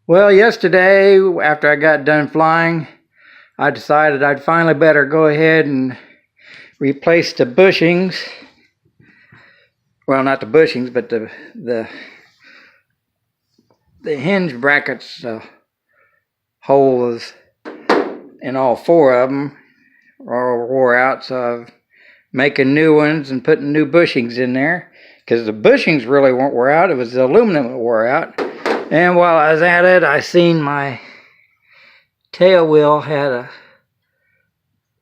Well, yesterday, after I got done flying, I decided I'd finally better go ahead and replace the bushings. Well, not the bushings, but the hinge brackets holes in all four of them are wore out, so I'm making new ones and putting new bushings in there, because the bushings really won't wear out. It was the aluminum that wore out. And while I was at it, I seen my tail wheel had a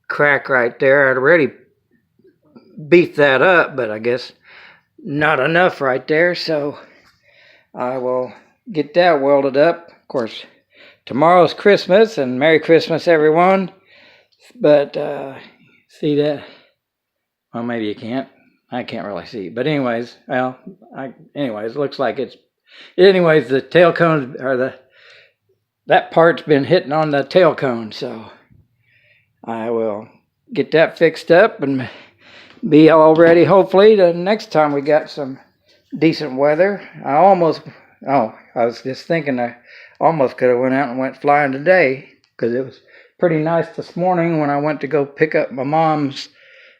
crack right there. I'd already beefed that up, but I guess not enough right there, so I will get that welded up. Of course, tomorrow's Christmas, and Merry Christmas, everyone. But see that? Well, maybe you can't. I can't really see. But anyways, well, anyways, it looks like it's. Anyways, the tail cone, or that part's been hitting on the tail cone, so I will get that fixed up and be all ready, hopefully, the next time we got some decent weather. I was just thinking I almost could have went out and went flying today, because it was pretty nice this morning when I went to go pick up my mom's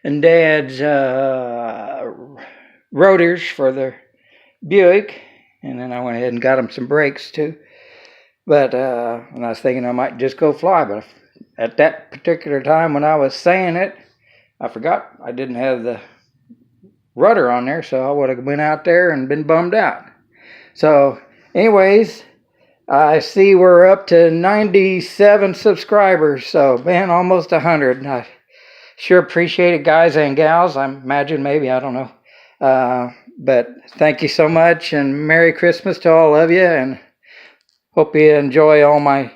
and dad's rotors for their Buick, and then I went ahead and got them some brakes too. But and I was thinking I might just go fly, but at that particular time when I was saying it, I forgot I didn't have the rudder on there, so I would have went out there and been bummed out. So anyways, I see we're up to 97 subscribers, so man, almost 100. I sure appreciate it, guys and gals. I imagine, maybe, I don't know. But thank you so much, and Merry Christmas to all of you, and hope you enjoy all my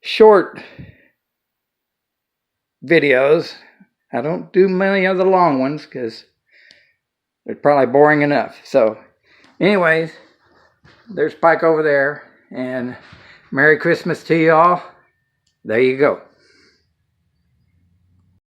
short videos. I don't do many of the long ones because they're probably boring enough. So anyways, there's Pike over there, and Merry Christmas to you all. There you go.